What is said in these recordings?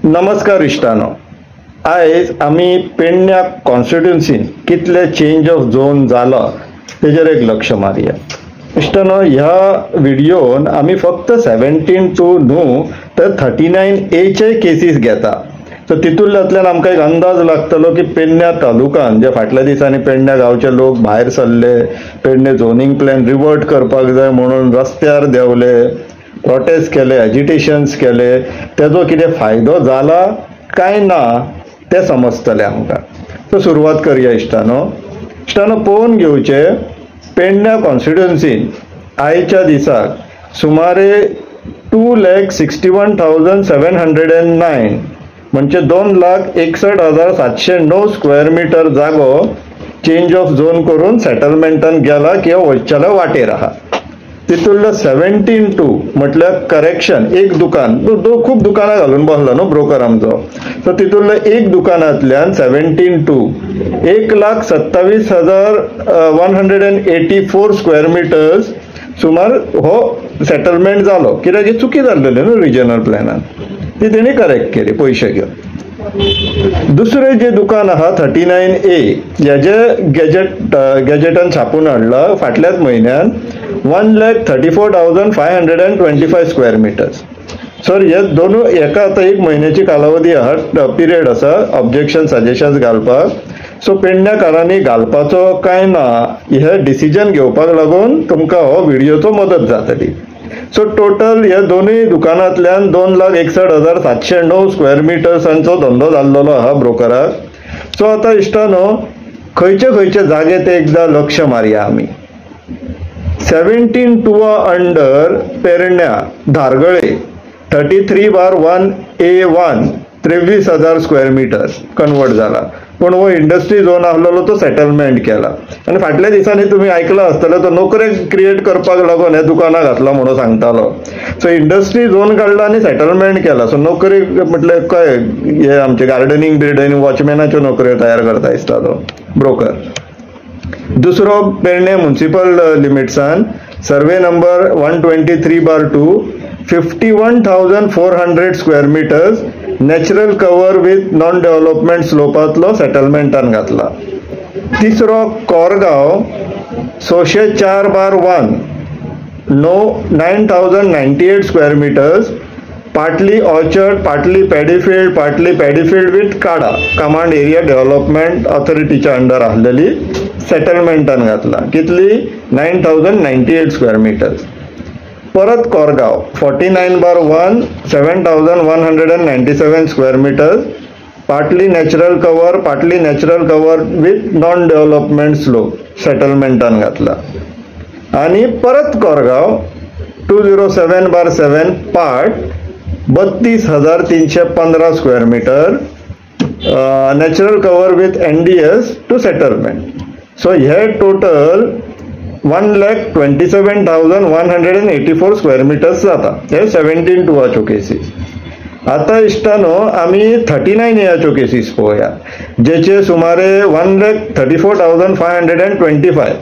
नमस्कार इश्टानो, आयज आमी पेडण्या कॉन्स्टिट्युन्सीन कितले चेंज ऑफ झोन जाला तेजेर एक लक्ष मारया. इश्टानो, ह्या व्हिडिओन आमी फक्त 17 टू न्हू तर 39A चे केसीस घेता. सो तितूंतल्यान आमकां एक अंदाज लागतलो की पेडण्या तालुकान जे फाटल्या दिसांनी पेडण्या गांवचे लोक भायर सरले, पेडणे झोनिंग प्लॅन रिवर्ट करपाक जाय म्हणून रस्त्यार देंवले, प्रोटेस्ट केले, एजिटेशन्स केले, तेजो कितें फायदो जाला काय ना ते समजतले आमकां. सो सुरवात करया इश्टानो. पळोवन घेवचे, पेडण्या कॉन्स्टिट्युन्सीन आयच्या दिसाक सुमारे 2,61,709 म्हणजे 2,61,709 स्क्वेअर मिटर जागो चेंज ऑफ झोन करून सेटलमेंटान गेला किंवा वयच्याल्या वाटेर आहा. तितूंतलो 17 टू म्हटल्यार करेक्शन, एक दुकान, खूब दुकानां घालून बसला न्हू ब्रोकर आमचो. सो तितूंतलो एक दुकानांतल्यान 17 टू 1,27,184 स्क्वेअर मिटर्स सुमार हो सेटलमेंट जालो. कित्याक चुकी जाल्लेली न्हू रिजनल प्लॅनान, ती तेणी करेक्ट केली पयशे घेवन. दुसरें जे दुकान आहा 39A, हेजे गॅजेटान छापून हाडला फाटल्याच म्हयन्यान 1,34,525 स्क्वेअर मिटर्स. सर हे दोनूय एका आतां एक म्हयन्याची कालावधी आहा, पिरियड आसा ऑब्जेक्शन सजेशन्स घालपाक. सो पेडण्याकारांनी घालपाचो काय ना हे डिसिजन घेवपाक लागून तुमकां हो व्हिडिओचो मदत जातली. सो टोटल ह्या दोनूय दुकानांतल्यान 2,61,709 स्क्वेअर मिटर्सांचो धंदो जाल्लो आहा ब्रोकराक. सो आतां इश्टानो, खंयचे खंयचे जागे ते एकदां लक्ष मारया आमी. 17 टू अंडर पेडण्या धारगळे 33/1A1 23,000 स्क्वेअर मिटर्स कन्वर्ट जाला. पण हो इंडस्ट्री झोन आसलेलो तो सेटलमेंट केला. आनी फाटल्या दिसांनी तुमी आयकला आसतले तो नोकरे क्रिएट करपाक लागून हे दुकानां घातला म्हणून सांगतालो. सो इंडस्ट्री झोन काडला आनी सेटलमेंट केला. सो नोकरी म्हटल्यार काय हे आमचे गार्डनिंग बिर्डनिंग वॉचमॅनाच्यो नोकऱ्यो तयार करता दिसता तो ब्रोकर. दुसरो पेडणे म्युनिसिपल लिमिट्सान survey number 123/2 51,400 square metres natural cover with non development स्लोपातलो सेटलमेंटान घातला. तिसरो Korgaon 604/1 9,098 square metres, partly orchard, partly paddy field with CADA command area development ऑथॉरिटीच्या अंडर आसलेली सेटलमेंटान घातला. कितली? 9,098 स्क्वेअर मिटर्स. परत Korgaon 49/1 7,197 square metres, partly natural cover with non development slope सेटलमेंटान घातला. आणि परत Korgaon 207/7 part 32,315 square metre natural cover with NDS to settlement. So हे टोटल 1,27,184 स्क्वेअर मिटर्स जाता. हे 17 टूवाच्यो केसीस. आता इश्टानो, आमी 39Aच्यो केसीस पळोवया, जेचे सुमारे 1,34,525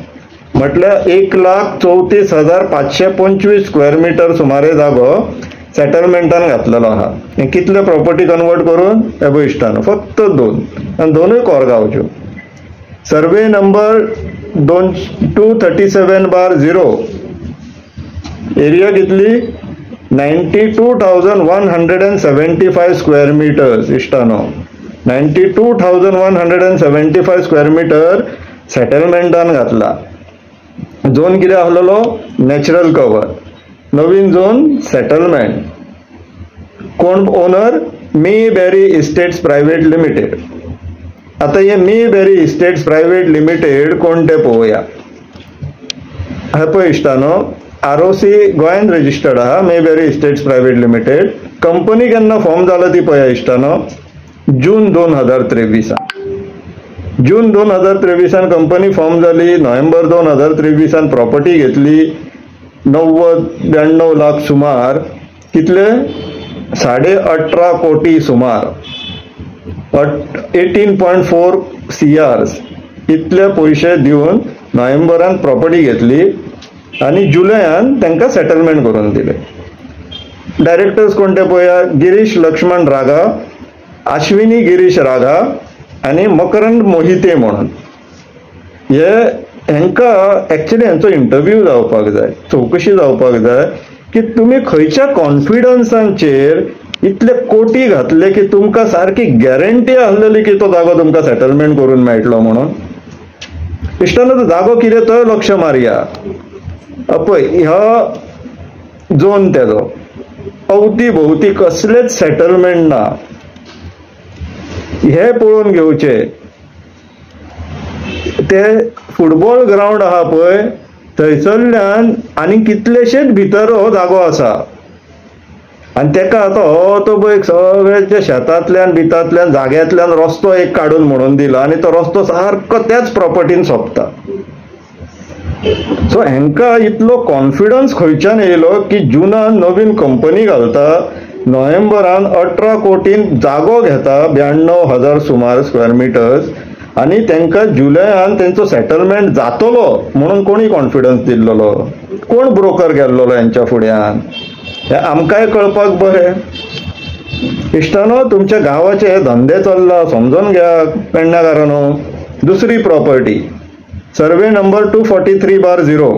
म्हटल्यार 1,34,525 स्क्वेअर मिटर सुमारे जागो सेटलमेंटान घातलेलो आहा. कितले प्रॉपर्टी कन्वर्ट करून? हे पळय इश्टानो, फक्त 2 आनी दोनूय कोरगांवच्यो. सर्वे नंबर 237/0 एरिया कितली? 92,175 स्क्वेअर मिटर्स. इश्टानो, 92,175 स्क्वेअर मिटर सेटलमेंटान घातला. झोन कितें आसलेलो? Natural cover. नवीन झोन सेटलमेंट. कोण owner? Mayberry estates private limited. आता हे मेबेरी इस्टेट्स प्रायव्हेट लिमिटेड कोण ते पळोवया. हे पळय इश्टानो, ROC गोंयान रजिस्टर्ड आहा, मेबेरी इस्टेट्स प्रायव्हेट लिमिटेड. कंपनी केन्ना फॉर्म जाला ती पळया इश्टानो, जून 2023. जून 2023 कंपनी फॉर्म जाली. नोव्हेंबर 2023 प्रॉपर्टी घेतली 90-92 लाख सुमार. कितले? 18.5 कोटी सुमार, 18.4 CR इतले पयशे दिवन नोव्हेंबरान प्रॉपर्टी घेतली आणि जुलयान तांकां सेटलमेंट करून दिले. डायरेक्टर्स कोणते पळया, गिरीश लक्ष्मण रागा, अश्विनी गिरीश रागा आणि मकरंद मोहिते म्हणून हेंका ऍक्च्युली हेंचो इंटरव्यू जावपाक जाय, चौकशी जावपाक जाय की तुम्ही खंयच्या कॉन्फिडन्सांचेर इतले कोटी घातले की तुमकां सारकी गॅरंटी आसलेली की तो जागो तुमकां सेटलमेंट करून मेळटलो म्हणून. इश्टानो तो जागो कितें तो लक्ष मारया. पळय ह्या झोन तेजो अवती भोवती कसलेच सेटलमेंट ना हे पळोवन घेवचे. ते फुटबॉल ग्राउंड आहा पळय थंयसरल्यान आनी कितलेशेच भितर हो जागो आसा आनी तेका आतां हो तो पळय सगळ्या शेतांतल्यान भितांतल्यान जाग्यांतल्यान रस्तो एक काडून म्हणून दिला आनी तो रस्तो सारको त्याच प्रॉपर्टीन सोंपता. सो हेंका इतलो कॉन्फिडन्स खंयच्यान येयलो की जुनान नवीन कंपनी घालता, नोव्हेंबरान 18 कोटीन जागो घेता 92,000 सुमार स्क्वेअर मिटर्स आनी तांकां जुलयान तेंचो सेटलमेंट जातलो म्हणून कोणी कॉन्फिडन्स दिल्लो, कोण ब्रोकर गेल्लो हेंच्या फुड्यान, हे आमकांय कळपाक बरें. इश्टानो तुमच्या गांवाचे हे धंदे चल्ला समजून घ्या पेडण्याकारांनो. दुसरी प्रॉपर्टी सर्वे नंबर 243/0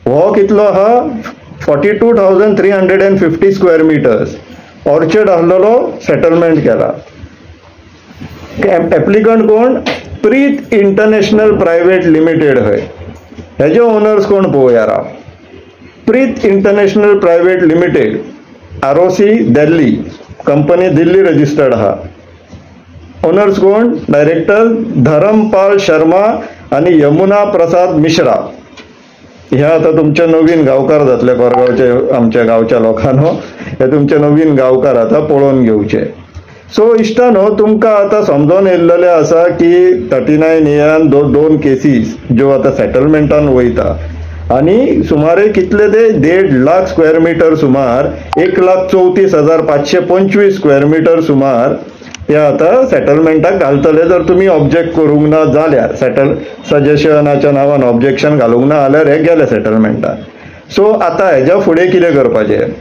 हो कितलो आहा 42,350 स्क्वेअर मिटर्स ऑर्चर्ड आसलेलो सेटलमेंट केला. एप्लिकंट कोण प्रीत इंटरनॅशनल प्रायव्हेट लिमिटेड. हेजे ओनर्स कोण पळोवया. Preet international private limited ROC Delhi, company Delhi registered आहा. ओनर्स कोण डायरेक्टर धरमपाल शर्मा आणि यमुना प्रसाद मिश्रा. ह्या आता तुमचे नवीन गांवकार जातले कोरगांवचे आमच्या गांवच्या लोकांनो. हे तुमचे नवीन गांवकार आता पळोवन घेवचे. सो इश्टानो तुमकां आतां समजून येयल्लेलें आसा की 39A दोन केसीस ज्यो आतां सेटलमेंटान वयता आनी सुमारे कितले ते 1.5 लाख स्क्वेअर मिटर सुमार 1,34,525 स्क्वेअर मिटर सुमार ते आतां सेटलमेंटाक घालतले जर तुमी ऑब्जेक्ट करूंक ना जाल्यार. सजेशनाच्या नांवान ऑब्जेक्शन घालूंक ना जाल्यार हे गेले सेटलमेंटाक. सो आतां हेज्या फुडें कितें करपाचें.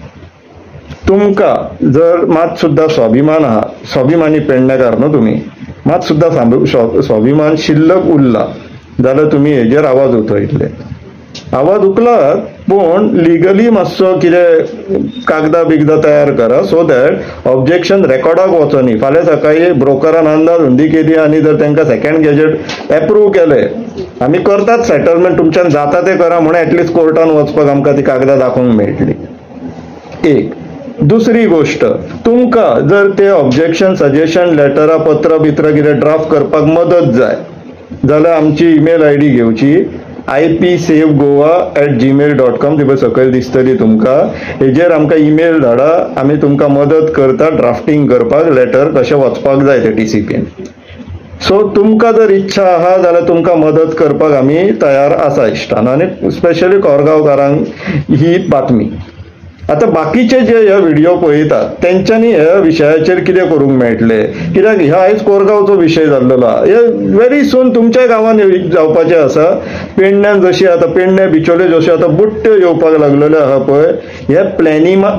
तुमकां जर मात सुद्दां स्वाभिमान आहा, स्वाभिमानी पेडणेकार न्हू तुमी, मात सुद्दां स्वाभिमान शिल्लक उरला जाल्यार तुमी हेजेर आवाज उठयतले. आवाज उखलात पूण लिगली मातसो कितें कागदां बिगदां तयार करा सो दॅट ऑब्जेक्शन रेकॉर्डाक वचोनी. फाल्यां सकाळी ब्रोकरान अंदाज हुंदी केली आनी जर तांकां सेकंड गॅजेट एप्रूव केले, आमी करतात सेटलमेंट तुमच्यान जाता तें करा म्हणून एटलिस्ट कोर्टान वचपाक आमकां ती कागदां दाखोवंक मेळटली. एक. दुसरी गोष्ट, तुमकां जर ते ऑब्जेक्शन सजेशन लेटरा पत्र बित्र कितें ड्राफ्ट करपाक मदत जाय जाल्यार आमची ईमेल ID घेवची ipsavegoa@gmail.com. ती पळय सकयल दिसतली तुमकां. हेजेर आमकां ईमेल धाडा, आमी तुमकां मदत करता ड्राफ्टिंग करपाक लेटर कशें वचपाक जाय ते TCPन. सो तुमकां जर इच्छा आहा जाल्यार तुमकां मदत करपाक आमी तयार आसा इश्टान आनी स्पेशली कोरगांवकारांक ही बातमी. आता बाकीचे जे ह्या व्हिडिओ पळयतात तेंच्यांनी ह्या विशयाचेर कितें करूंक मेळटलें, कित्याक ह्यो आयज कोरगांवचो विशय जाल्लो आहा. हे व्हेरी सून तुमच्या गांवांत जावपाचें आसा. पेडण्यान जशी आतां पेडणे बिचोले जश्यो आतां बुट्ट्यो येवपाक लागलेल्यो आहा पळय, हे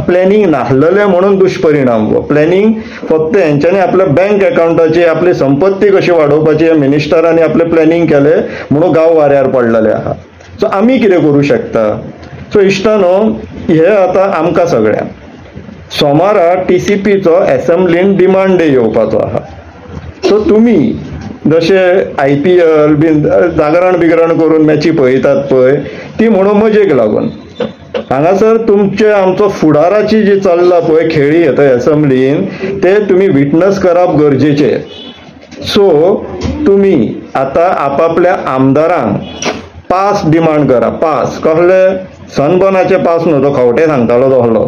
प्लॅनिंग नासलेलें म्हणून दुश्परिणाम. प्लॅनिंग फक्त हेंच्यांनी आपल्या बँक अकाउंटाची आपली संपत्ती कशी वाडोवपाची मिनिस्टरांनी आपलें प्लॅनिंग केलें म्हणून गांव वाऱ्यार पडलेले आहा. सो आमी कितें करूं शकता. सो इश्टानो हे आतां आमकां सगळ्यांक सोमारा TCPचो असेंब्लीन डिमांड डे येवपाचो आहा. सो तुमी जशे IPL बीन जागरण बिगरण करून मॅची पळयतात पळय ती म्हणून मजेक लागून हांगासर तुमचे आमचो फुडाराची जी चल्ला पळय खेळी येता असेंब्लीन ते तुमी विटनस करप गरजेचें. सो तुमी आतां आपापल्या आमदारांक पास डिमांड करा. पास कसले सनबर्नाचे पास न्हू, तो खंवटे सांगतालो तसलो.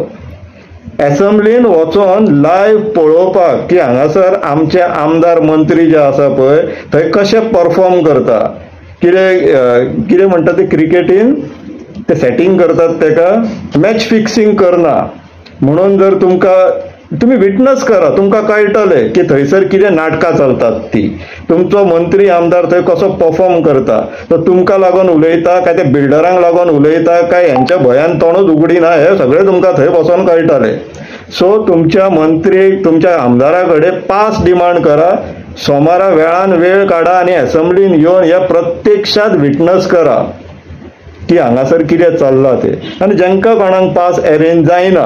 असेंब्लीन वचोन लायव्ह पळोवपाक की हांगासर आमचे आमदार मंत्री जे आसा पळय थंय कशे परफॉर्म करता. कितें म्हणटा ते क्रिकेटीन ते सेटिंग करतात तेका मॅच फिक्सिंग करना म्हणून जर तुमी विटनस करा तुमकां कळटलें की थंयसर कितें नाटकां चलतात ती. तुमचो मंत्री आमदार थंय कसो परफॉर्म करता, तो तुमकां लागून उलयता काय ते बिल्डरांक लागून उलयता काय हेंच्या भंयान तोंडूच उगडिना, हे सगळें तुमकां थंय बसोन कळटलें. सो तुमच्या मंत्री तुमच्या आमदाराकडे पास डिमांड करा, सोमारा वेळान वेळ काढा आणि असेंब्लीन येवन हे प्रत्यक्षात विटनस करा की हांगासर कितें चल्लां ते. आनी जांकां कोणाक पास अरेंज जायना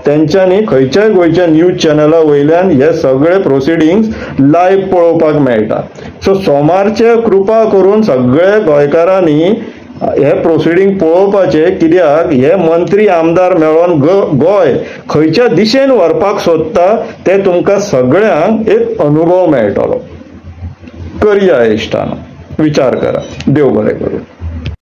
तेंच्यांनी खंयच्याय गोंयच्या न्यूज चॅनला वयल्यान हे सगळे प्रोसिडींग्स लायव्ह पळोवपाक मेळटा. सो सोमारचे कृपा करून सगळे गोंयकारांनी हे प्रोसिडींग पळोवपाचे, कित्याक हे मंत्री आमदार मेळोन गोंय खंयच्या दिशेन व्हरपाक सोदता ते तुमकां सगळ्यांक एक अनुभव मेळटलो. करया इश्टानो, विचार करा. देव बरें करूं.